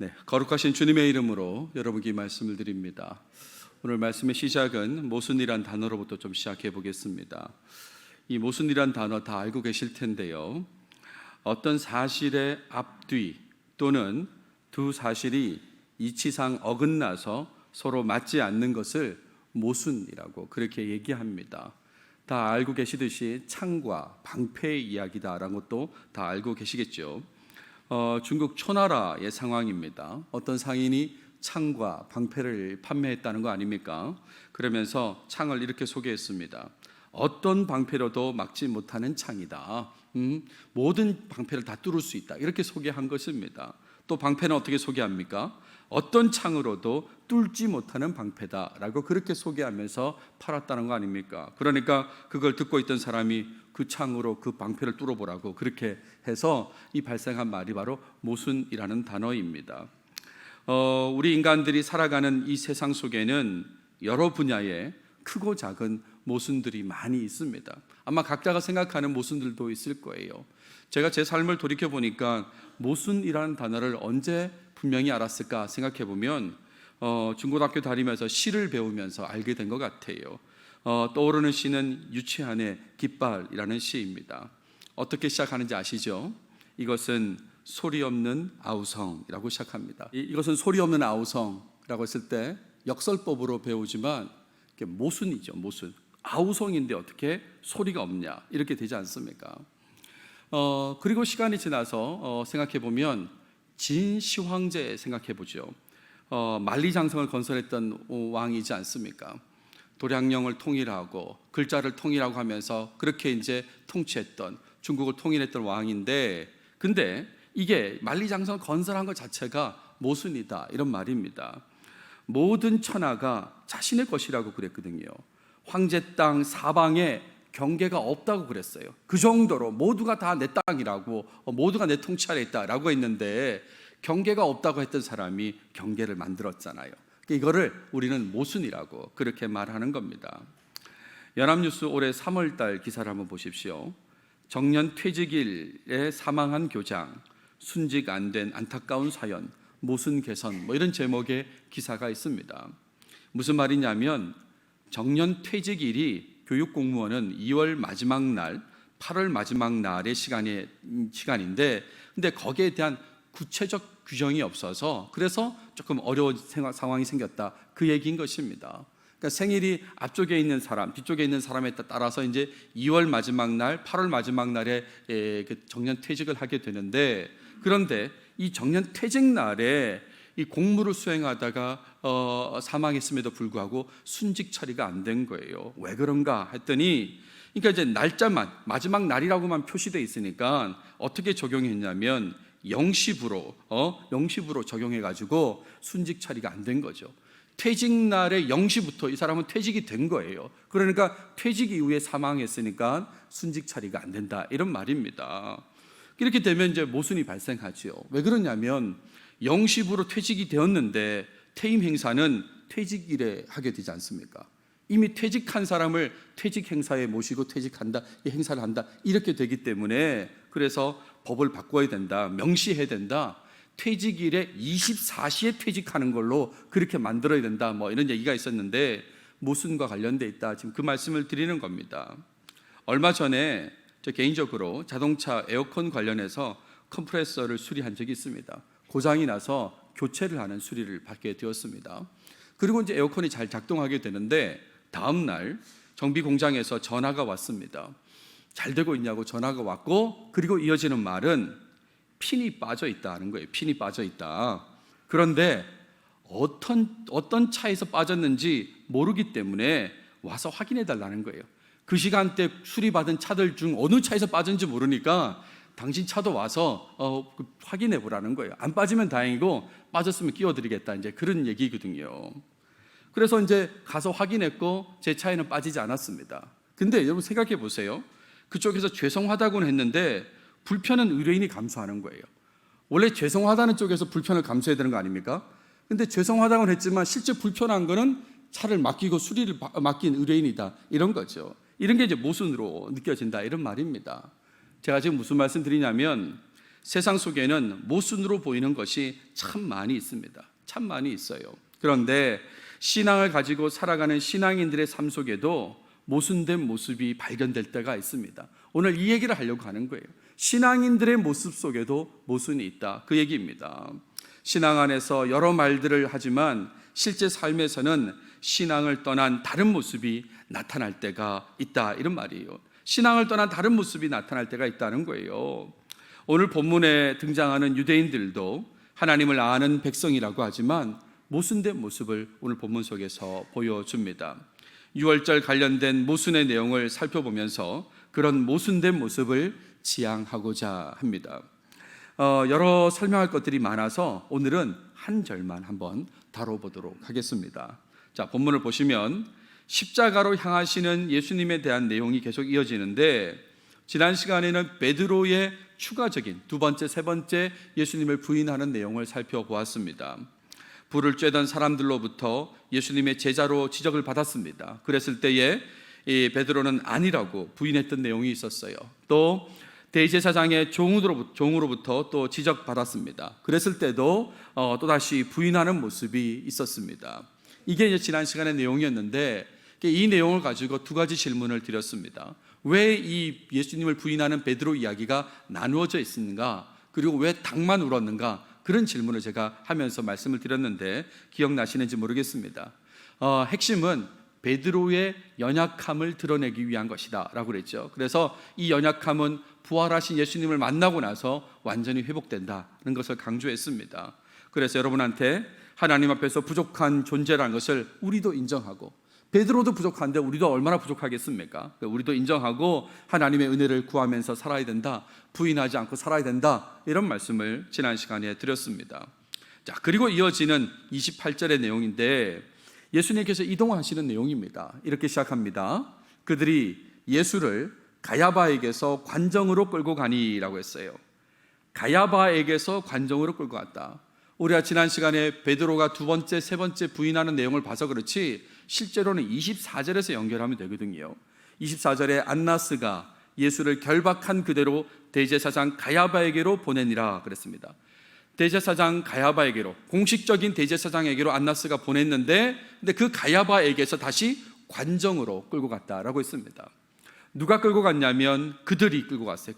네, 거룩하신 주님의 이름으로 여러분께 말씀을 드립니다. 오늘 말씀의 시작은 모순이란 단어로부터 좀 시작해 보겠습니다. 이 모순이란 단어 다 알고 계실 텐데요. 어떤 사실의 앞뒤 또는 두 사실이 이치상 어긋나서 서로 맞지 않는 것을 모순이라고 그렇게 얘기합니다. 다 알고 계시듯이 창과 방패의 이야기다라는 것도 다 알고 계시겠죠. 중국 초나라의 상황입니다. 어떤 상인이 창과 방패를 판매했다는 거 아닙니까? 그러면서 창을 이렇게 소개했습니다. 어떤 방패로도 막지 못하는 창이다. 모든 방패를 다 뚫을 수 있다. 이렇게 소개한 것입니다. 또 방패는 어떻게 소개합니까? 어떤 창으로도 뚫지 못하는 방패다라고 그렇게 소개하면서 팔았다는 거 아닙니까? 그러니까 그걸 듣고 있던 사람이 그 창으로 그 방패를 뚫어보라고 그렇게 해서 이 발생한 말이 바로 모순이라는 단어입니다. 우리 인간들이 살아가는 이 세상 속에는 여러 분야의 크고 작은 모순들이 많이 있습니다. 아마 각자가 생각하는 모순들도 있을 거예요. 제가 제 삶을 돌이켜보니까 모순이라는 단어를 언제 분명히 알았을까 생각해 보면 중고등학교 다니면서 시를 배우면서 알게 된 것 같아요. 떠오르는 시는 유치한의 깃발이라는 시입니다. 어떻게 시작하는지 아시죠? 이것은 소리 없는 아우성이라고 시작합니다. 이것은 소리 없는 아우성이라고 했을 때 역설법으로 배우지만 이게 모순이죠. 모순. 아우성인데 어떻게 소리가 없냐 이렇게 되지 않습니까? 그리고 시간이 지나서 생각해 보면 진시황제 생각해 보죠. 만리장성을 건설했던 왕이지 않습니까? 도량령을 통일하고 글자를 통일하고 하면서 그렇게 이제 통치했던 중국을 통일했던 왕인데, 근데 이게 만리장성을 건설한 것 자체가 모순이다 이런 말입니다. 모든 천하가 자신의 것이라고 그랬거든요. 황제 땅 사방에 경계가 없다고 그랬어요. 그 정도로 모두가 다 내 땅이라고, 모두가 내 통치 아래 있다라고 했는데 경계가 없다고 했던 사람이 경계를 만들었잖아요. 이거를 우리는 모순이라고 그렇게 말하는 겁니다. 연합뉴스 올해 3월달 기사를 한번 보십시오. 정년 퇴직일에 사망한 교장, 순직 안 된 안타까운 사연, 모순 개선, 이런 제목의 기사가 있습니다. 무슨 말이냐면 정년 퇴직일이 교육공무원은 2월 마지막 날, 8월 마지막 날의 시간인데, 근데 거기에 대한 구체적 규정이 없어서 그래서 조금 어려운 상황이 생겼다. 그 얘기인 것입니다. 그러니까 생일이 앞쪽에 있는 사람, 뒤쪽에 있는 사람에 따라서 이제 2월 마지막 날, 8월 마지막 날에 정년 퇴직을 하게 되는데, 그런데 이 정년 퇴직 날에 이 공무를 수행하다가 사망했음에도 불구하고 순직 처리가 안 된 거예요. 왜 그런가 했더니, 그러니까 이제 날짜만 마지막 날이라고만 표시되어 있으니까 어떻게 적용했냐면 영시부로 적용해가지고 순직 처리가 안 된 거죠. 퇴직 날의 0시부터 이 사람은 퇴직이 된 거예요. 그러니까 퇴직 이후에 사망했으니까 순직 처리가 안 된다 이런 말입니다. 이렇게 되면 이제 모순이 발생하죠. 왜 그러냐면 0시부로 퇴직이 되었는데 퇴임 행사는 퇴직일에 하게 되지 않습니까? 이미 퇴직한 사람을 퇴직 행사에 모시고 퇴직한다, 이 행사를 한다 이렇게 되기 때문에 그래서 법을 바꿔야 된다, 명시해야 된다. 퇴직일에 24시에 퇴직하는 걸로 그렇게 만들어야 된다, 이런 얘기가 있었는데 모순과 관련돼 있다. 지금 그 말씀을 드리는 겁니다. 얼마 전에 저 개인적으로 자동차 에어컨 관련해서 컴프레서를 수리한 적이 있습니다. 고장이 나서 교체를 하는 수리를 받게 되었습니다. 그리고 이제 에어컨이 잘 작동하게 되는데 다음 날 정비 공장에서 전화가 왔습니다. 잘 되고 있냐고 전화가 왔고, 그리고 이어지는 말은 핀이 빠져 있다는 거예요. 핀이 빠져 있다. 그런데 어떤 차에서 빠졌는지 모르기 때문에 와서 확인해 달라는 거예요. 그 시간대 수리받은 차들 중 어느 차에서 빠졌는지 모르니까 당신 차도 와서 확인해 보라는 거예요. 안 빠지면 다행이고 빠졌으면 끼워드리겠다, 이제 그런 얘기거든요. 그래서 이제 가서 확인했고 제 차에는 빠지지 않았습니다. 근데 여러분 생각해 보세요. 그쪽에서 죄송하다고는 했는데 불편은 의뢰인이 감수하는 거예요. 원래 죄송하다는 쪽에서 불편을 감수해야 되는 거 아닙니까? 근데 죄송하다고는 했지만 실제 불편한 거는 차를 맡기고 수리를 맡긴 의뢰인이다 이런 거죠. 이런 게 이제 모순으로 느껴진다 이런 말입니다. 제가 지금 무슨 말씀 드리냐면 세상 속에는 모순으로 보이는 것이 참 많이 있습니다. 참 많이 있어요. 그런데 신앙을 가지고 살아가는 신앙인들의 삶 속에도 모순된 모습이 발견될 때가 있습니다. 오늘 이 얘기를 하려고 하는 거예요. 신앙인들의 모습 속에도 모순이 있다, 그 얘기입니다. 신앙 안에서 여러 말들을 하지만 실제 삶에서는 신앙을 떠난 다른 모습이 나타날 때가 있다, 이런 말이에요. 신앙을 떠난 다른 모습이 나타날 때가 있다는 거예요. 오늘 본문에 등장하는 유대인들도 하나님을 아는 백성이라고 하지만 모순된 모습을 오늘 본문 속에서 보여줍니다. 유월절 관련된 모순의 내용을 살펴보면서 그런 모순된 모습을 지양하고자 합니다. 여러 설명할 것들이 많아서 오늘은 한 절만 한번 다뤄보도록 하겠습니다. 자, 본문을 보시면 십자가로 향하시는 예수님에 대한 내용이 계속 이어지는데, 지난 시간에는 베드로의 추가적인 두 번째, 세 번째 예수님을 부인하는 내용을 살펴보았습니다. 불을 쬐던 사람들로부터 예수님의 제자로 지적을 받았습니다. 그랬을 때에 이 베드로는 아니라고 부인했던 내용이 있었어요. 또 대제사장의 종으로부터 또 지적받았습니다. 그랬을 때도 또다시 부인하는 모습이 있었습니다. 이게 이제 지난 시간의 내용이었는데, 이 내용을 가지고 두 가지 질문을 드렸습니다. 왜 이 예수님을 부인하는 베드로 이야기가 나누어져 있는가? 그리고 왜 닭만 울었는가? 그런 질문을 제가 하면서 말씀을 드렸는데 기억나시는지 모르겠습니다. 핵심은 베드로의 연약함을 드러내기 위한 것이다 라고 그랬죠. 그래서 이 연약함은 부활하신 예수님을 만나고 나서 완전히 회복된다는 것을 강조했습니다. 그래서 여러분한테 하나님 앞에서 부족한 존재라는 것을 우리도 인정하고, 베드로도 부족한데 우리도 얼마나 부족하겠습니까? 우리도 인정하고 하나님의 은혜를 구하면서 살아야 된다, 부인하지 않고 살아야 된다, 이런 말씀을 지난 시간에 드렸습니다. 자, 그리고 이어지는 28절의 내용인데 예수님께서 이동하시는 내용입니다. 이렇게 시작합니다. 그들이 예수를 가야바에게서 관정으로 끌고 가니라고 했어요. 가야바에게서 관정으로 끌고 갔다. 우리가 지난 시간에 베드로가 두 번째, 세 번째 부인하는 내용을 봐서 그렇지 실제로는 24절에서 연결하면 되거든요. 24절에 안나스가 예수를 결박한 그대로 대제사장 가야바에게로 보내니라 그랬습니다. 대제사장 가야바에게로, 공식적인 대제사장에게로 안나스가 보냈는데, 근데 그 가야바에게서 다시 관정으로 끌고 갔다라고 했습니다. 누가 끌고 갔냐면 그들이 끌고 갔어요.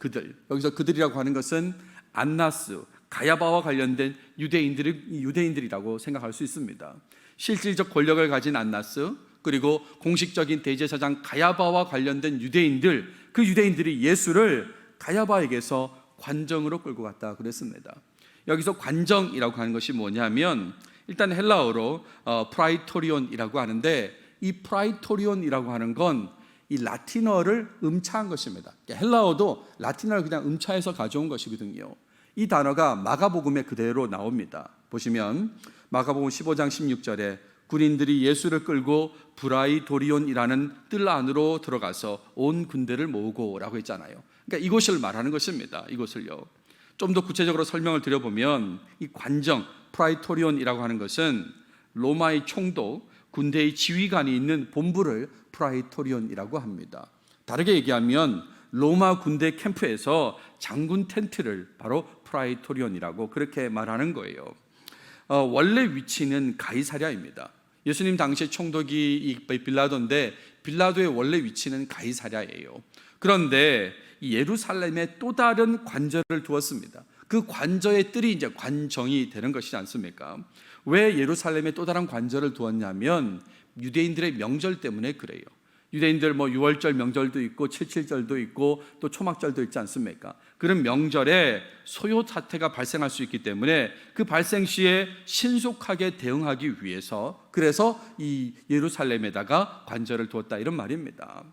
여기서 그들이라고 하는 것은 안나스, 가야바와 관련된 유대인들이라고 생각할 수 있습니다. 실질적 권력을 가진 안나스, 그리고 공식적인 대제사장 가야바와 관련된 유대인들, 그 유대인들이 예수를 가야바에게서 관정으로 끌고 갔다 그랬습니다. 여기서 관정이라고 하는 것이 뭐냐면 일단 헬라어로 프라이토리온이라고 하는데, 이 프라이토리온이라고 하는 건 이 라틴어를 음차한 것입니다. 헬라어도 라틴어를 그냥 음차해서 가져온 것이거든요. 이 단어가 마가복음에 그대로 나옵니다. 보시면 마가복음 15장 16절에 군인들이 예수를 끌고 브라이토리온이라는 뜰 안으로 들어가서 온 군대를 모으고 라고 했잖아요. 그러니까 이곳을 말하는 것입니다. 이곳을요. 좀 더 구체적으로 설명을 드려보면 이 관정, 프라이토리온이라고 하는 것은 로마의 총독, 군대의 지휘관이 있는 본부를 프라이토리온이라고 합니다. 다르게 얘기하면 로마 군대 캠프에서 장군 텐트를 바로 프라이토리온이라고 그렇게 말하는 거예요. 원래 위치는 가이사랴입니다. 예수님 당시 총독이 이 빌라도인데 빌라도의 원래 위치는 가이사랴예요. 그런데 예루살렘에 또 다른 관저를 두었습니다. 그 관저의 뜰이 이제 관정이 되는 것이지 않습니까? 왜 예루살렘에 또 다른 관저를 두었냐면 유대인들의 명절 때문에 그래요. 유대인들 유월절 명절도 있고 77절도 있고 또 초막절도 있지 않습니까? 그런 명절에 소요 사태가 발생할 수 있기 때문에 그 발생 시에 신속하게 대응하기 위해서, 그래서 이 예루살렘에다가 관저를 두었다, 이런 말입니다.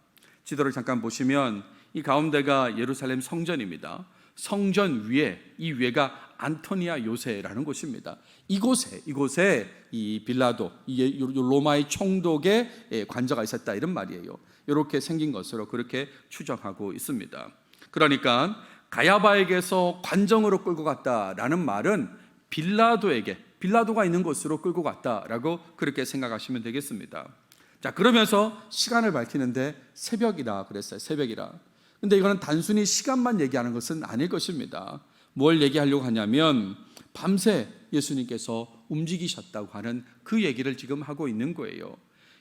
지도를 잠깐 보시면 이 가운데가 예루살렘 성전입니다. 성전 위에, 이 위에가 안토니아 요새라는 곳입니다. 이곳에 이 빌라도, 이 로마의 총독의 관저가 있었다, 이런 말이에요. 이렇게 생긴 것으로 그렇게 추정하고 있습니다. 그러니까 가야바에게서 관정으로 끌고 갔다라는 말은 빌라도가 있는 곳으로 끌고 갔다라고 그렇게 생각하시면 되겠습니다. 자, 그러면서 시간을 밝히는데 새벽이라 그랬어요. 새벽이라. 근데 이거는 단순히 시간만 얘기하는 것은 아닐 것입니다. 뭘 얘기하려고 하냐면 밤새 예수님께서 움직이셨다고 하는 그 얘기를 지금 하고 있는 거예요.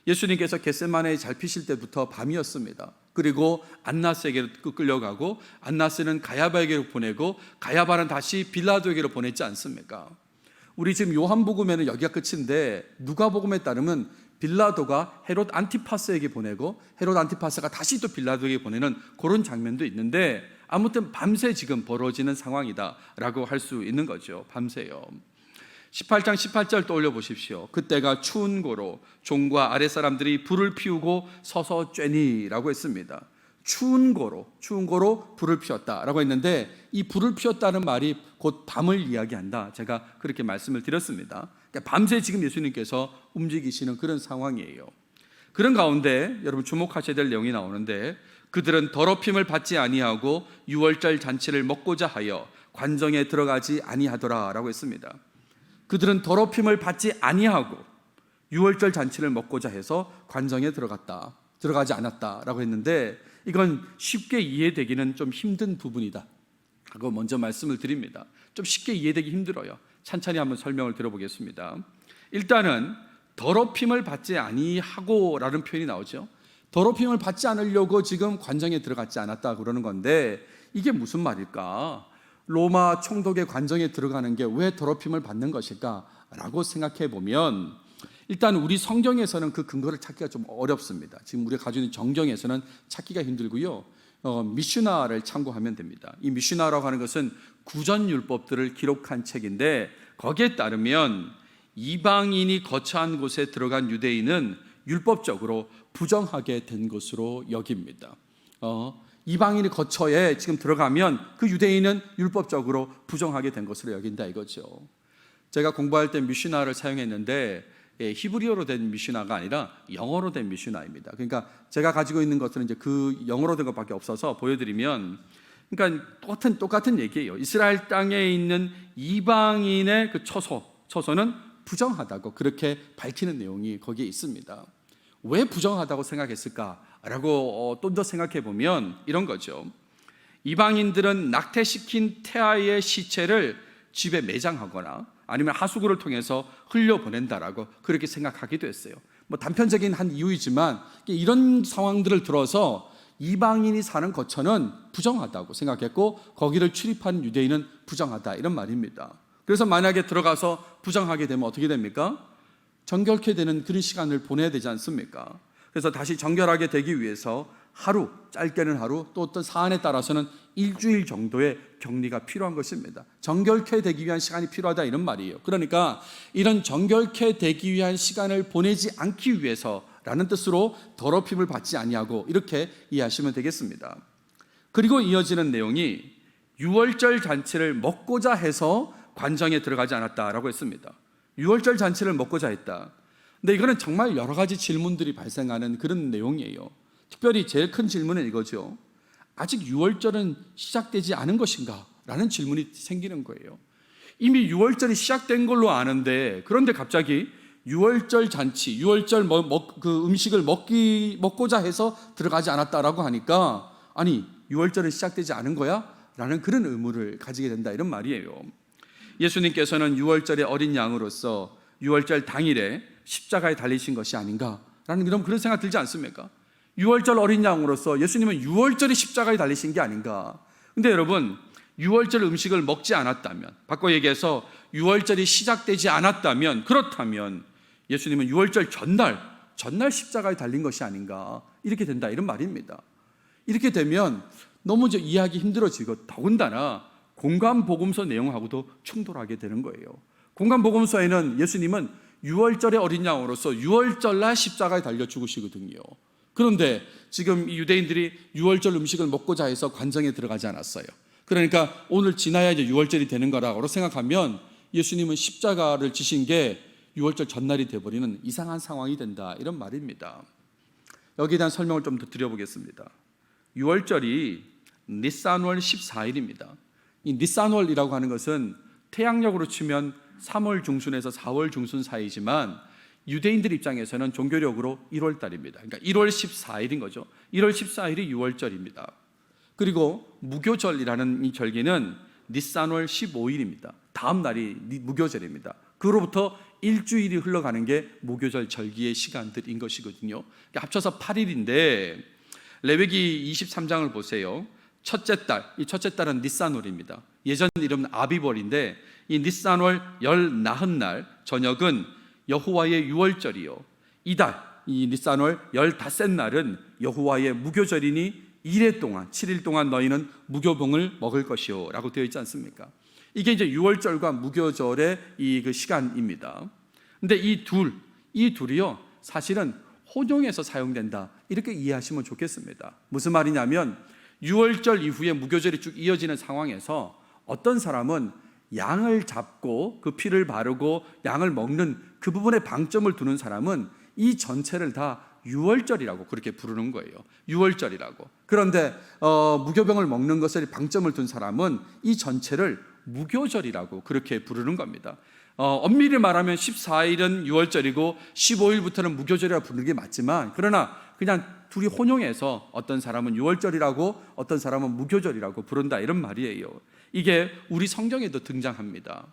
예수님께서 겟세마네에 잘 피실 때부터 밤이었습니다. 그리고 안나스에게로 끌려가고 안나스는 가야바에게로 보내고 가야바는 다시 빌라도에게로 보냈지 않습니까? 우리 지금 요한복음에는 여기가 끝인데 누가복음에 따르면 빌라도가 헤롯 안티파스에게 보내고 헤롯 안티파스가 다시 또 빌라도에게 보내는 그런 장면도 있는데 아무튼 밤새 지금 벌어지는 상황이다라고 할 수 있는 거죠. 밤새요. 18장 18절 떠올려 보십시오. 그때가 추운 고로 종과 아랫사람들이 불을 피우고 서서 쬐니라고 했습니다. 추운 고로 불을 피웠다라고 했는데 이 불을 피웠다는 말이 곧 밤을 이야기한다. 제가 그렇게 말씀을 드렸습니다. 그러니까 밤새 지금 예수님께서 움직이시는 그런 상황이에요. 그런 가운데 여러분 주목하셔야 될 내용이 나오는데 그들은 더럽힘을 받지 아니하고 유월절 잔치를 먹고자 하여 관정에 들어가지 아니하더라라고 했습니다. 그들은 더럽힘을 받지 아니하고 유월절 잔치를 먹고자 해서 관정에 들어가지 않았다라고 했는데 이건 쉽게 이해되기는 좀 힘든 부분이다 하고 먼저 말씀을 드립니다. 좀 쉽게 이해되기 힘들어요. 찬찬히 한번 설명을 들어보겠습니다. 일단은 더럽힘을 받지 아니하고 라는 표현이 나오죠. 더럽힘을 받지 않으려고 지금 관정에 들어갔지 않았다 그러는 건데 이게 무슨 말일까? 로마 총독의 관정에 들어가는 게 왜 더럽힘을 받는 것일까? 라고 생각해 보면 일단 우리 성경에서는 그 근거를 찾기가 좀 어렵습니다. 지금 우리가 가지고 있는 정경에서는 찾기가 힘들고요. 미슈나를 참고하면 됩니다. 이 미슈나라고 하는 것은 구전율법들을 기록한 책인데 거기에 따르면 이방인이 거처한 곳에 들어간 유대인은 율법적으로 부정하게 된 것으로 여깁니다. 이방인이 거처에 지금 들어가면 그 유대인은 율법적으로 부정하게 된 것으로 여긴다 이거죠. 제가 공부할 때 미슈나를 사용했는데 히브리어로 된 미슈나가 아니라 영어로 된 미슈나입니다. 그러니까 제가 가지고 있는 것들은 이제 그 영어로 된 것밖에 없어서 보여드리면, 그러니까 똑같은 얘기예요. 이스라엘 땅에 있는 이방인의 그 처소는 부정하다고 그렇게 밝히는 내용이 거기에 있습니다. 왜 부정하다고 생각했을까라고 좀 더 생각해 보면 이런 거죠. 이방인들은 낙태시킨 태아의 시체를 집에 매장하거나 아니면 하수구를 통해서 흘려보낸다라고 그렇게 생각하기도 했어요. 뭐 단편적인 한 이유이지만 이런 상황들을 들어서 이방인이 사는 거처는 부정하다고 생각했고 거기를 출입한 유대인은 부정하다 이런 말입니다. 그래서 만약에 들어가서 부정하게 되면 어떻게 됩니까? 정결케 되는 그런 시간을 보내야 되지 않습니까? 그래서 다시 정결하게 되기 위해서 하루, 짧게는 하루, 또 어떤 사안에 따라서는 일주일 정도의 격리가 필요한 것입니다. 정결케 되기 위한 시간이 필요하다 이런 말이에요. 그러니까 이런 정결케 되기 위한 시간을 보내지 않기 위해서라는 뜻으로 더럽힘을 받지 아니하고 이렇게 이해하시면 되겠습니다. 그리고 이어지는 내용이 유월절 잔치를 먹고자 해서 관정에 들어가지 않았다라고 했습니다. 유월절 잔치를 먹고자 했다. 근데 이거는 정말 여러 가지 질문들이 발생하는 그런 내용이에요. 특별히 제일 큰 질문은 이거죠. 아직 유월절은 시작되지 않은 것인가? 라는 질문이 생기는 거예요. 이미 유월절이 시작된 걸로 아는데 그런데 갑자기 유월절 잔치, 유월절 그 음식을 먹고자 해서 들어가지 않았다라고 하니까 아니 유월절은 시작되지 않은 거야? 라는 그런 의문을 가지게 된다 이런 말이에요. 예수님께서는 유월절의 어린 양으로서 유월절 당일에 십자가에 달리신 것이 아닌가라는 그런 생각 들지 않습니까? 유월절 어린 양으로서 예수님은 유월절에 십자가에 달리신 게 아닌가. 근데 여러분 유월절 음식을 먹지 않았다면, 바꿔 얘기해서 유월절이 시작되지 않았다면, 그렇다면 예수님은 유월절 전날 십자가에 달린 것이 아닌가 이렇게 된다 이런 말입니다. 이렇게 되면 너무 이해하기 힘들어지고 더군다나 공관복음서 내용하고도 충돌하게 되는 거예요. 공관복음서에는 예수님은 유월절의 어린 양으로서 유월절날 십자가에 달려 죽으시거든요. 그런데 지금 이 유대인들이 유월절 음식을 먹고자 해서 관정에 들어가지 않았어요. 그러니까 오늘 지나야 이제 유월절이 되는 거라고 생각하면 예수님은 십자가를 지신 게 유월절 전날이 되어버리는 이상한 상황이 된다 이런 말입니다. 여기에 대한 설명을 좀 더 드려보겠습니다. 유월절이 니산월 14일입니다. 이 니산월이라고 하는 것은 태양력으로 치면 3월 중순에서 4월 중순 사이지만 유대인들 입장에서는 종교력으로 1월 달입니다. 그러니까 1월 14일인 거죠. 1월 14일이 유월절입니다. 그리고 무교절이라는 이 절기는 니산월 15일입니다. 다음 날이 무교절입니다. 그로부터 일주일이 흘러가는 게 무교절 절기의 시간들인 것이거든요. 합쳐서 8일인데 레위기 23장을 보세요. 첫째 달, 이 첫째 달은 니산월입니다. 예전 이름은 아비벌인데 이 니산월 열 나흔 날 저녁은 여호와의 유월절이요. 이달 이 니산월 15날은 여호와의 무교절이니 이래 동안 7일 동안 너희는 무교봉을 먹을 것이요 라고 되어 있지 않습니까? 이게 이제 유월절과 무교절의 그 시간입니다. 근데 이 둘이요 사실은 혼용해서 사용된다 이렇게 이해하시면 좋겠습니다. 무슨 말이냐면 유월절 이후에 무교절이 쭉 이어지는 상황에서 어떤 사람은 양을 잡고 그 피를 바르고 양을 먹는 그 부분에 방점을 두는 사람은 이 전체를 다 유월절이라고 그렇게 부르는 거예요. 유월절이라고. 그런데 무교병을 먹는 것을 방점을 둔 사람은 이 전체를 무교절이라고 그렇게 부르는 겁니다. 엄밀히 말하면 14일은 유월절이고 15일부터는 무교절이라고 부르는 게 맞지만 그러나 그냥 둘이 혼용해서 어떤 사람은 유월절이라고 어떤 사람은 무교절이라고 부른다 이런 말이에요. 이게 우리 성경에도 등장합니다.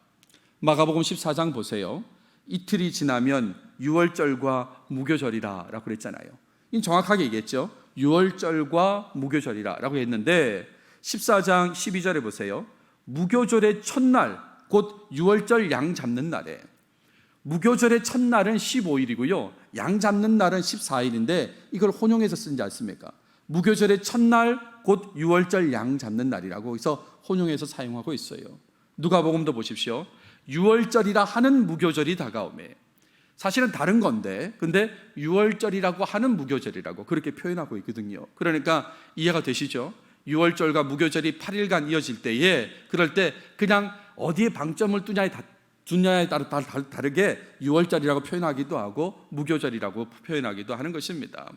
마가복음 14장 보세요. 이틀이 지나면 유월절과 무교절이라 라고 그랬잖아요. 이 정확하게 얘기했죠. 유월절과 무교절이라 라고 했는데 14장 12절에 보세요. 무교절의 첫날 곧 유월절 양 잡는 날에 무교절의 첫날은 15일이고요 양 잡는 날은 14일인데 이걸 혼용해서 쓰지 않습니까? 무교절의 첫날 곧 유월절 양 잡는 날이라고 해서 혼용해서 사용하고 있어요. 누가복음도 보십시오. 유월절이라 하는 무교절이 다가오매. 사실은 다른 건데 근데 유월절이라고 하는 무교절이라고 그렇게 표현하고 있거든요. 그러니까 이해가 되시죠? 유월절과 무교절이 8일간 이어질 때에 그럴 때 그냥 어디에 방점을 두냐에 따라 다르게 유월절이라고 표현하기도 하고 무교절이라고 표현하기도 하는 것입니다.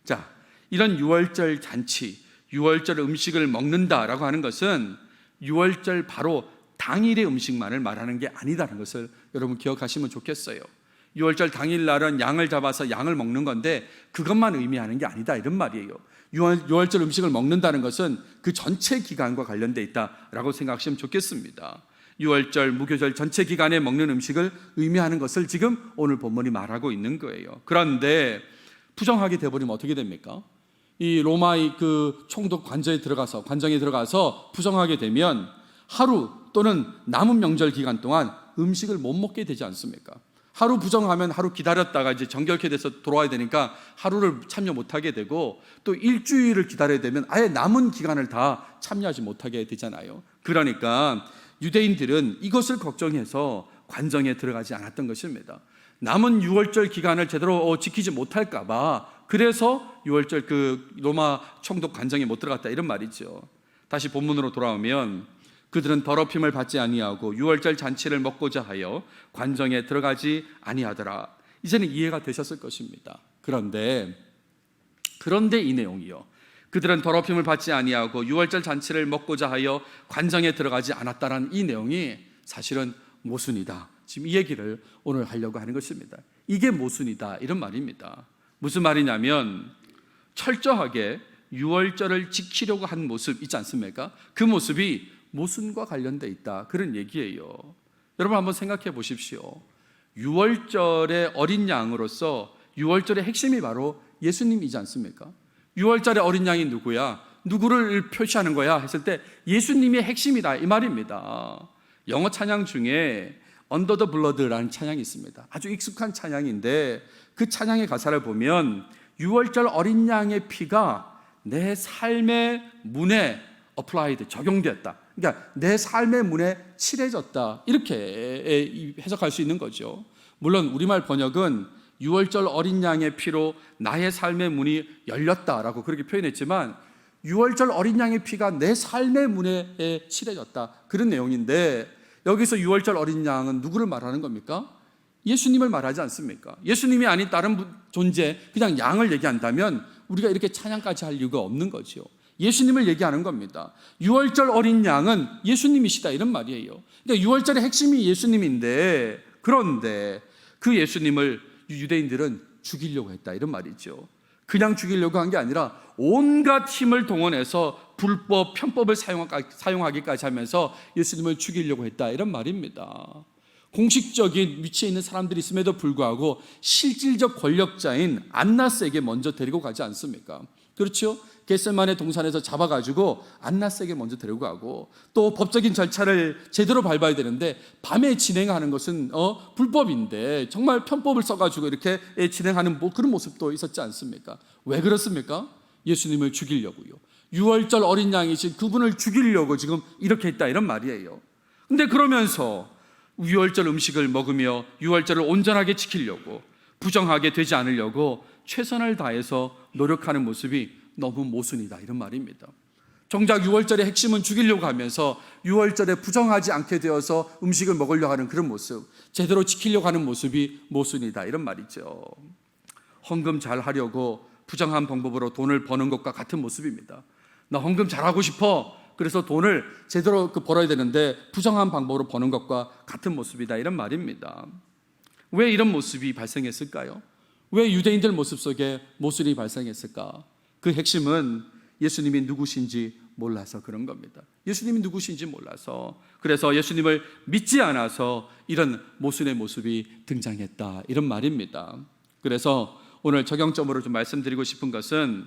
자, 이런 유월절 잔치, 유월절 음식을 먹는다라고 하는 것은 유월절 바로 당일의 음식만을 말하는 게 아니다는 것을 여러분 기억하시면 좋겠어요. 유월절 당일날은 양을 잡아서 양을 먹는 건데 그것만 의미하는 게 아니다 이런 말이에요. 유월절 음식을 먹는다는 것은 그 전체 기간과 관련되어 있다라고 생각하시면 좋겠습니다. 유월절, 무교절 전체 기간에 먹는 음식을 의미하는 것을 지금 오늘 본문이 말하고 있는 거예요. 그런데 부정하게 되어버리면 어떻게 됩니까? 이 로마의 그 총독 관정에 들어가서 부정하게 되면 하루 또는 남은 명절 기간 동안 음식을 못 먹게 되지 않습니까? 하루 부정하면 하루 기다렸다가 이제 정결케 돼서 돌아와야 되니까 하루를 참여 못하게 되고 또 일주일을 기다려야 되면 아예 남은 기간을 다 참여하지 못하게 되잖아요. 그러니까 유대인들은 이것을 걱정해서 관정에 들어가지 않았던 것입니다. 남은 유월절 기간을 제대로 지키지 못할까 봐 그래서 유월절 그 로마 총독 관정에 못 들어갔다 이런 말이죠. 다시 본문으로 돌아오면 그들은 더럽힘을 받지 아니하고 유월절 잔치를 먹고자 하여 관정에 들어가지 아니하더라. 이제는 이해가 되셨을 것입니다. 그런데 이 내용이요. 그들은 더럽힘을 받지 아니하고 유월절 잔치를 먹고자 하여 관정에 들어가지 않았다라는 이 내용이 사실은 모순이다. 지금 이 얘기를 오늘 하려고 하는 것입니다. 이게 모순이다 이런 말입니다. 무슨 말이냐면 철저하게 유월절을 지키려고 한 모습 있지 않습니까? 그 모습이 모순과 관련되어 있다 그런 얘기예요. 여러분 한번 생각해 보십시오. 유월절의 어린 양으로서 유월절의 핵심이 바로 예수님이지 않습니까? 유월절의 어린 양이 누구야? 누구를 표시하는 거야? 했을 때 예수님의 핵심이다 이 말입니다. 영어 찬양 중에 Under the Blood라는 찬양이 있습니다. 아주 익숙한 찬양인데 그 찬양의 가사를 보면 유월절 어린 양의 피가 내 삶의 문에 applied, 적용되었다. 그러니까 내 삶의 문에 칠해졌다 이렇게 해석할 수 있는 거죠. 물론 우리말 번역은 유월절 어린 양의 피로 나의 삶의 문이 열렸다라고 그렇게 표현했지만 유월절 어린 양의 피가 내 삶의 문에 칠해졌다 그런 내용인데 여기서 유월절 어린 양은 누구를 말하는 겁니까? 예수님을 말하지 않습니까? 예수님이 아닌 다른 존재 그냥 양을 얘기한다면 우리가 이렇게 찬양까지 할 이유가 없는 거죠. 예수님을 얘기하는 겁니다. 유월절 어린 양은 예수님이시다 이런 말이에요. 그러니까 유월절의 핵심이 예수님인데 그런데 그 예수님을 유대인들은 죽이려고 했다 이런 말이죠. 그냥 죽이려고 한 게 아니라 온갖 힘을 동원해서 불법 편법을 사용하기까지 하면서 예수님을 죽이려고 했다, 이런 말입니다. 공식적인 위치에 있는 사람들이 있음에도 불구하고 실질적 권력자인 안나스에게 먼저 데리고 가지 않습니까? 그렇죠? 겟세마네 동산에서 잡아가지고 안나스에게 먼저 데리고 가고, 또 법적인 절차를 제대로 밟아야 되는데 밤에 진행하는 것은 불법인데 정말 편법을 써가지고 이렇게 진행하는 그런 모습도 있었지 않습니까? 왜 그렇습니까? 예수님을 죽이려고요. 6월절 어린 양이신 그분을 죽이려고 지금 이렇게 했다, 이런 말이에요. 근데 그러면서 6월절 음식을 먹으며 6월절을 온전하게 지키려고, 부정하게 되지 않으려고 최선을 다해서 노력하는 모습이 너무 모순이다, 이런 말입니다. 정작 6월절의 핵심은 죽이려고 하면서 6월절에 부정하지 않게 되어서 음식을 먹으려고 하는 그런 모습, 제대로 지키려고 하는 모습이 모순이다, 이런 말이죠. 헌금 잘 하려고 부정한 방법으로 돈을 버는 것과 같은 모습입니다. 나 헌금 잘하고 싶어, 그래서 돈을 제대로 벌어야 되는데 부정한 방법으로 버는 것과 같은 모습이다, 이런 말입니다. 왜 이런 모습이 발생했을까요? 왜 유대인들 모습 속에 모순이 발생했을까? 그 핵심은 예수님이 누구신지 몰라서 그런 겁니다. 예수님이 누구신지 몰라서, 그래서 예수님을 믿지 않아서 이런 모순의 모습이 등장했다, 이런 말입니다. 그래서 오늘 적용점으로 좀 말씀드리고 싶은 것은,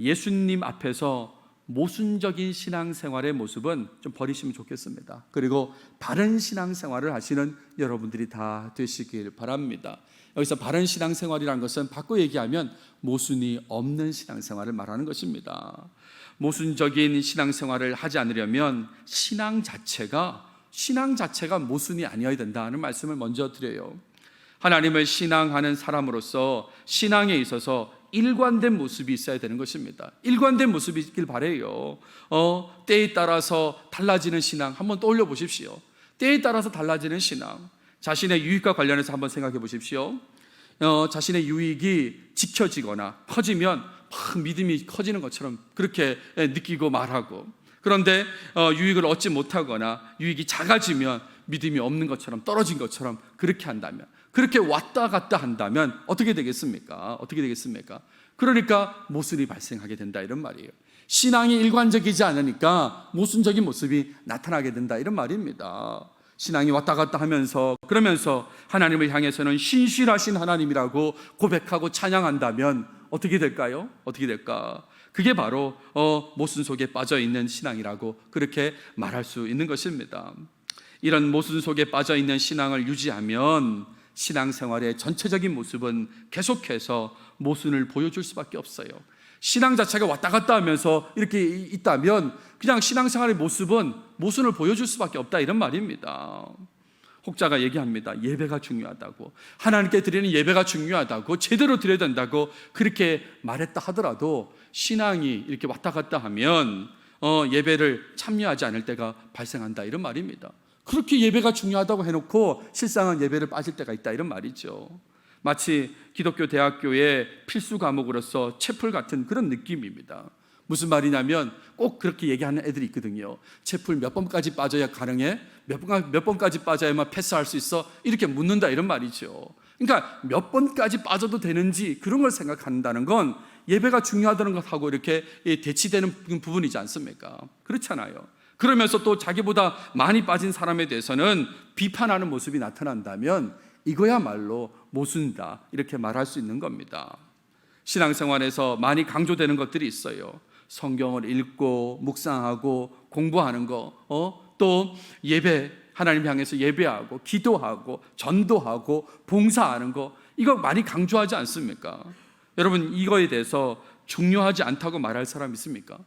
예수님 앞에서 모순적인 신앙생활의 모습은 좀 버리시면 좋겠습니다. 그리고 바른 신앙생활을 하시는 여러분들이 다 되시길 바랍니다. 여기서 바른 신앙생활이라는 것은 바꿔 얘기하면 모순이 없는 신앙생활을 말하는 것입니다. 모순적인 신앙생활을 하지 않으려면 신앙 자체가 모순이 아니어야 된다는 말씀을 먼저 드려요. 하나님을 신앙하는 사람으로서 신앙에 있어서 일관된 모습이 있어야 되는 것입니다. 일관된 모습이 있길 바라요. 때에 따라서 달라지는 신앙 한번 떠올려 보십시오. 때에 따라서 달라지는 신앙, 자신의 유익과 관련해서 한번 생각해 보십시오. 자신의 유익이 지켜지거나 커지면 막 믿음이 커지는 것처럼 그렇게 느끼고 말하고, 그런데 유익을 얻지 못하거나 유익이 작아지면 믿음이 없는 것처럼, 떨어진 것처럼 그렇게 한다면, 그렇게 왔다 갔다 한다면 어떻게 되겠습니까? 그러니까 모순이 발생하게 된다, 이런 말이에요. 신앙이 일관적이지 않으니까 모순적인 모습이 나타나게 된다, 이런 말입니다. 신앙이 왔다 갔다 하면서, 그러면서 하나님을 향해서는 신실하신 하나님이라고 고백하고 찬양한다면 어떻게 될까요? 어떻게 될까? 그게 바로 모순 속에 빠져 있는 신앙이라고 그렇게 말할 수 있는 것입니다. 이런 모순 속에 빠져 있는 신앙을 유지하면 신앙생활의 전체적인 모습은 계속해서 모순을 보여줄 수밖에 없어요. 신앙 자체가 왔다 갔다 하면서 이렇게 있다면 그냥 신앙생활의 모습은 모순을 보여줄 수밖에 없다, 이런 말입니다. 혹자가 얘기합니다. 예배가 중요하다고, 하나님께 드리는 예배가 중요하다고, 제대로 드려야 된다고 그렇게 말했다 하더라도 신앙이 이렇게 왔다 갔다 하면 예배를 참여하지 않을 때가 발생한다, 이런 말입니다. 그렇게 예배가 중요하다고 해놓고 실상은 예배를 빠질 때가 있다, 이런 말이죠. 마치 기독교 대학교의 필수 과목으로서 채플 같은 그런 느낌입니다. 무슨 말이냐면 꼭 그렇게 얘기하는 애들이 있거든요. 채플 몇 번까지 빠져야 가능해? 몇 번까지 빠져야만 패스할 수 있어? 이렇게 묻는다, 이런 말이죠. 그러니까 몇 번까지 빠져도 되는지 그런 걸 생각한다는 건 예배가 중요하다는 것하고 이렇게 대치되는 부분이지 않습니까? 그렇잖아요. 그러면서 또 자기보다 많이 빠진 사람에 대해서는 비판하는 모습이 나타난다면 이거야말로 모순이다, 이렇게 말할 수 있는 겁니다. 신앙생활에서 많이 강조되는 것들이 있어요. 성경을 읽고 묵상하고 공부하는 거, 또 예배, 하나님 향해서 예배하고 기도하고 전도하고 봉사하는 거, 이거 많이 강조하지 않습니까? 여러분, 이거에 대해서 중요하지 않다고 말할 사람 있습니까?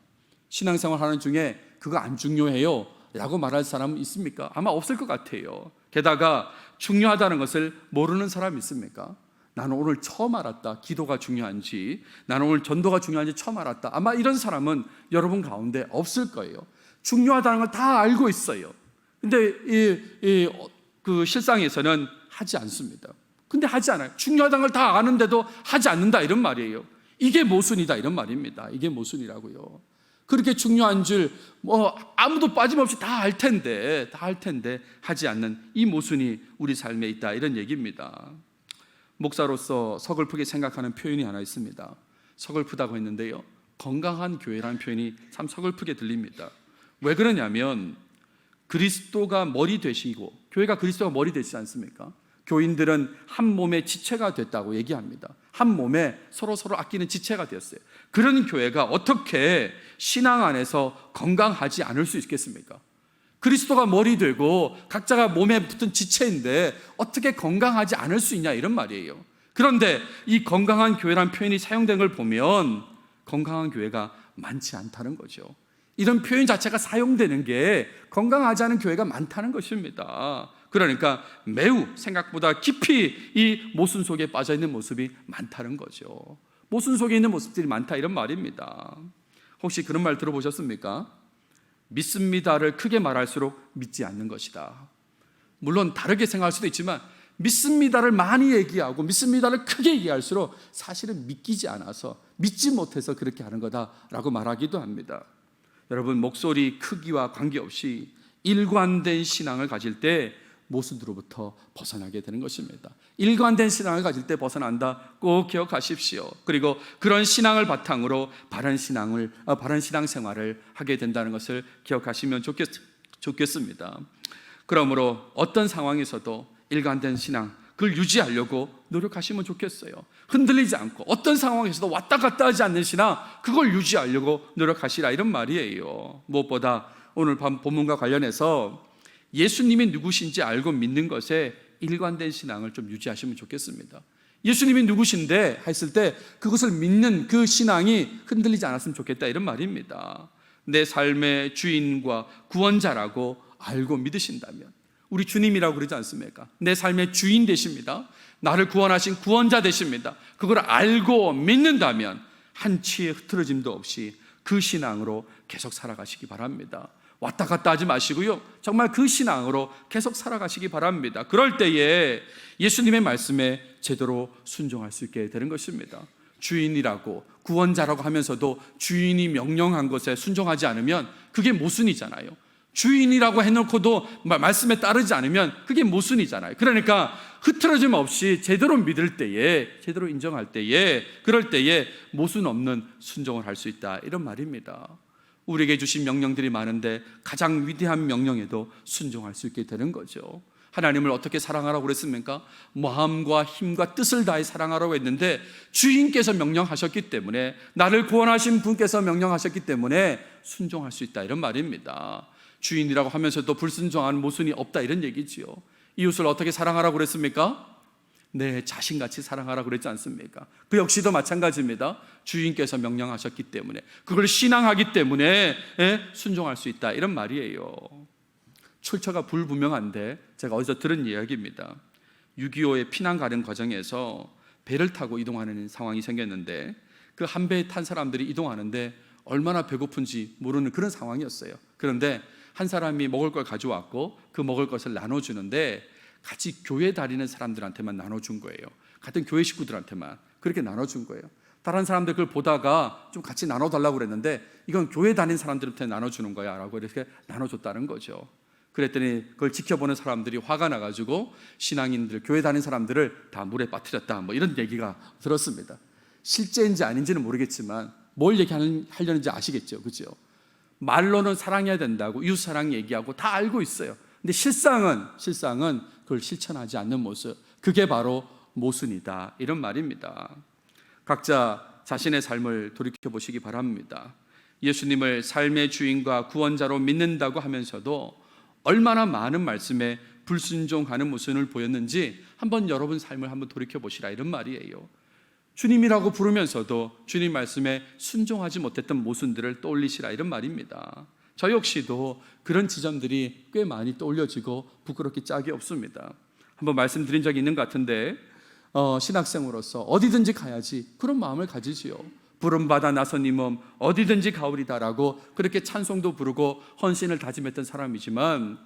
신앙생활 하는 중에 그거 안 중요해요 라고 말할 사람은 있습니까? 아마 없을 것 같아요. 게다가 중요하다는 것을 모르는 사람이 있습니까? 나는 오늘 처음 알았다, 기도가 중요한지, 나는 오늘 전도가 중요한지 처음 알았다. 아마 이런 사람은 여러분 가운데 없을 거예요. 중요하다는 걸 다 알고 있어요. 근데 그 실상에서는 하지 않습니다. 근데 하지 않아요. 중요하다는 걸 다 아는데도 하지 않는다, 이런 말이에요. 이게 모순이다, 이런 말입니다. 이게 모순이라고요. 그렇게 중요한 줄 아무도 빠짐없이 다 알 텐데 하지 않는 이 모순이 우리 삶에 있다, 이런 얘기입니다. 목사로서 서글프게 생각하는 표현이 하나 있습니다. 서글프다고 했는데요, 건강한 교회라는 표현이 참 서글프게 들립니다. 왜 그러냐면 그리스도가 머리 되시고 교회가 그리스도가 머리 되시지 않습니까? 교인들은 한 몸의 지체가 됐다고 얘기합니다. 한 몸에 서로 아끼는 지체가 되었어요. 그런 교회가 어떻게 신앙 안에서 건강하지 않을 수 있겠습니까? 그리스도가 머리 되고 각자가 몸에 붙은 지체인데 어떻게 건강하지 않을 수 있냐 이런 말이에요. 그런데 이 건강한 교회라는 표현이 사용된 걸 보면 건강한 교회가 많지 않다는 거죠. 이런 표현 자체가 사용되는 게 건강하지 않은 교회가 많다는 것입니다. 그러니까 매우 생각보다 깊이 이 모순 속에 빠져 있는 모습이 많다는 거죠. 모순 속에 있는 모습들이 많다 이런 말입니다. 혹시 그런 말 들어보셨습니까? 믿습니다를 크게 말할수록 믿지 않는 것이다. 물론 다르게 생각할 수도 있지만 믿습니다를 많이 얘기하고 믿습니다를 크게 얘기할수록 사실은 믿기지 않아서 믿지 못해서 그렇게 하는 거다라고 말하기도 합니다. 여러분, 목소리 크기와 관계없이 일관된 신앙을 가질 때 모순으로부터 벗어나게 되는 것입니다. 일관된 신앙을 가질 때 벗어난다 꼭 기억하십시오. 그리고 그런 신앙을 바탕으로 바른 신앙생활을 하게 된다는 것을 기억하시면 좋겠습니다. 그러므로 어떤 상황에서도 일관된 신앙 그걸 유지하려고 노력하시면 좋겠어요. 흔들리지 않고 어떤 상황에서도 왔다 갔다 하지 않는 신앙 그걸 유지하려고 노력하시라 이런 말이에요. 무엇보다 오늘 본문과 관련해서 예수님이 누구신지 알고 믿는 것에 일관된 신앙을 좀 유지하시면 좋겠습니다. 예수님이 누구신데 했을 때 그것을 믿는 그 신앙이 흔들리지 않았으면 좋겠다 이런 말입니다. 내 삶의 주인과 구원자라고 알고 믿으신다면, 우리 주님이라고 그러지 않습니까? 내 삶의 주인 되십니다. 나를 구원하신 구원자 되십니다. 그걸 알고 믿는다면 한치의 흐트러짐도 없이 그 신앙으로 계속 살아가시기 바랍니다. 왔다 갔다 하지 마시고요, 정말 그 신앙으로 계속 살아가시기 바랍니다. 그럴 때에 예수님의 말씀에 제대로 순종할 수 있게 되는 것입니다. 주인이라고 구원자라고 하면서도 주인이 명령한 것에 순종하지 않으면 그게 모순이잖아요. 주인이라고 해놓고도 말씀에 따르지 않으면 그게 모순이잖아요. 그러니까 흐트러짐 없이 제대로 믿을 때에, 제대로 인정할 때에, 그럴 때에 모순 없는 순종을 할 수 있다 이런 말입니다. 우리에게 주신 명령들이 많은데 가장 위대한 명령에도 순종할 수 있게 되는 거죠. 하나님을 어떻게 사랑하라고 그랬습니까? 마음과 힘과 뜻을 다해 사랑하라고 했는데 주인께서 명령하셨기 때문에, 나를 구원하신 분께서 명령하셨기 때문에 순종할 수 있다 이런 말입니다. 주인이라고 하면서도 불순종하는 모순이 없다 이런 얘기지요. 이웃을 어떻게 사랑하라고 그랬습니까? 내 자신같이 사랑하라고 그랬지 않습니까? 그 역시도 마찬가지입니다. 주인께서 명령하셨기 때문에, 그걸 신앙하기 때문에 순종할 수 있다 이런 말이에요. 출처가 불분명한데 제가 어디서 들은 이야기입니다. 6.25의 피난 가는 과정에서 배를 타고 이동하는 상황이 생겼는데 그 한 배에 탄 사람들이 이동하는데 얼마나 배고픈지 모르는 그런 상황이었어요. 그런데 한 사람이 먹을 걸 가져왔고 그 먹을 것을 나눠주는데 같이 교회 다니는 사람들한테만 나눠준 거예요. 같은 교회 식구들한테만 그렇게 나눠준 거예요. 다른 사람들 그걸 보다가 좀 같이 나눠달라고 그랬는데 이건 교회 다니는 사람들한테 나눠주는 거야 라고 이렇게 나눠줬다는 거죠. 그랬더니 그걸 지켜보는 사람들이 화가 나가지고 신앙인들, 교회 다니는 사람들을 다 물에 빠뜨렸다 뭐 이런 얘기가 들었습니다. 실제인지 아닌지는 모르겠지만 뭘 얘기하려는지 아시겠죠, 그죠? 말로는 사랑해야 된다고 이웃 사랑 얘기하고 다 알고 있어요. 근데 실상은 그걸 실천하지 않는 모습, 그게 바로 모순이다 이런 말입니다. 각자 자신의 삶을 돌이켜 보시기 바랍니다. 예수님을 삶의 주인과 구원자로 믿는다고 하면서도 얼마나 많은 말씀에 불순종하는 모습을 보였는지 한번 여러분 삶을 한번 돌이켜 보시라 이런 말이에요. 주님이라고 부르면서도 주님 말씀에 순종하지 못했던 모순들을 떠올리시라 이런 말입니다. 저 역시도 그런 지점들이 꽤 많이 떠올려지고 부끄럽기 짝이 없습니다. 한번 말씀드린 적이 있는 것 같은데 신학생으로서 어디든지 가야지 그런 마음을 가지지요. 부름받아 나선 이 몸 어디든지 가오리다라고 그렇게 찬송도 부르고 헌신을 다짐했던 사람이지만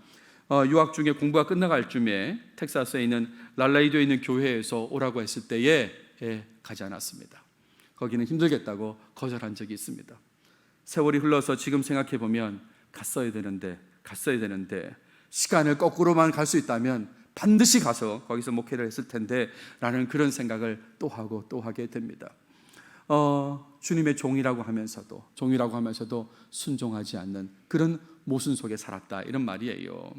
유학 중에 공부가 끝나갈 쯤에 텍사스에 있는 랄라이도에 있는 교회에서 오라고 했을 때에 가지 않았습니다. 거기는 힘들겠다고 거절한 적이 있습니다. 세월이 흘러서 지금 생각해보면 갔어야 되는데 시간을 거꾸로만 갈 수 있다면 반드시 가서 거기서 목회를 했을 텐데 라는 그런 생각을 또 하고 또 하게 됩니다. 주님의 종이라고 하면서도 순종하지 않는 그런 모순 속에 살았다, 이런 말이에요.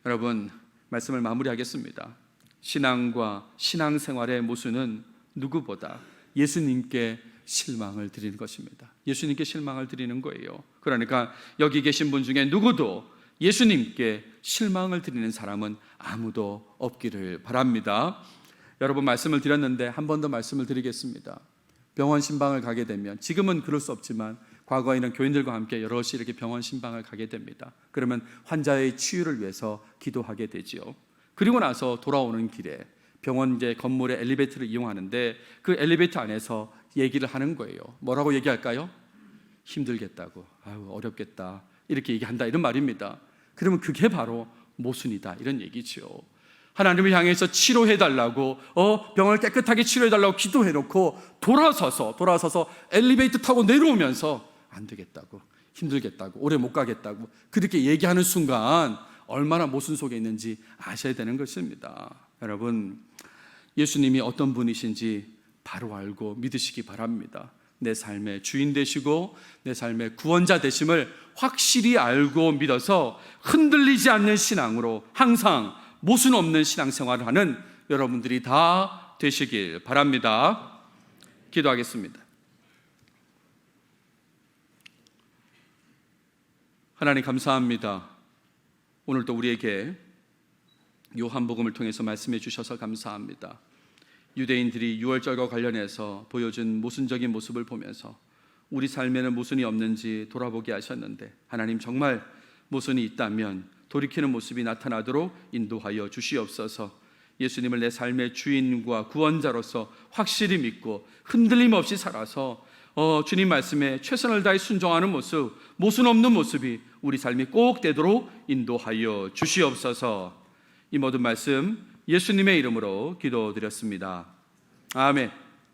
여러분, 말씀을 마무리하겠습니다. 신앙과 신앙생활의 모순은 누구보다 예수님께 실망을 드리는 것입니다. 예수님께 실망을 드리는 거예요. 그러니까 여기 계신 분 중에 누구도 예수님께 실망을 드리는 사람은 아무도 없기를 바랍니다. 여러분, 말씀을 드렸는데 한 번 더 말씀을 드리겠습니다. 병원 신방을 가게 되면, 지금은 그럴 수 없지만 과거에는 교인들과 함께 여럿이 이렇게 병원 신방을 가게 됩니다. 그러면 환자의 치유를 위해서 기도하게 되지요. 그리고 나서 돌아오는 길에 병원 이제 건물의 엘리베이터를 이용하는데 그 엘리베이터 안에서 얘기를 하는 거예요. 뭐라고 얘기할까요? 힘들겠다고, 아유 어렵겠다, 이렇게 얘기한다, 이런 말입니다. 그러면 그게 바로 모순이다, 이런 얘기죠. 하나님을 향해서 치료해달라고, 병을 깨끗하게 치료해달라고 기도해놓고 돌아서서 엘리베이터 타고 내려오면서 안 되겠다고, 힘들겠다고, 오래 못 가겠다고 그렇게 얘기하는 순간 얼마나 모순 속에 있는지 아셔야 되는 것입니다. 여러분, 예수님이 어떤 분이신지 바로 알고 믿으시기 바랍니다. 내 삶의 주인 되시고 내 삶의 구원자 되심을 확실히 알고 믿어서 흔들리지 않는 신앙으로 항상 모순 없는 신앙생활을 하는 여러분들이 다 되시길 바랍니다. 기도하겠습니다. 하나님 감사합니다. 오늘도 우리에게 요한복음을 통해서 말씀해 주셔서 감사합니다. 유대인들이 유월절과 관련해서 보여준 모순적인 모습을 보면서 우리 삶에는 모순이 없는지 돌아보게 하셨는데, 하나님 정말 모순이 있다면 돌이키는 모습이 나타나도록 인도하여 주시옵소서. 예수님을 내 삶의 주인과 구원자로서 확실히 믿고 흔들림 없이 살아서 주님 말씀에 최선을 다해 순종하는 모습, 모순 없는 모습이 우리 삶이 꼭 되도록 인도하여 주시옵소서. 이 모든 말씀 예수님의 이름으로 기도드렸습니다. 아멘.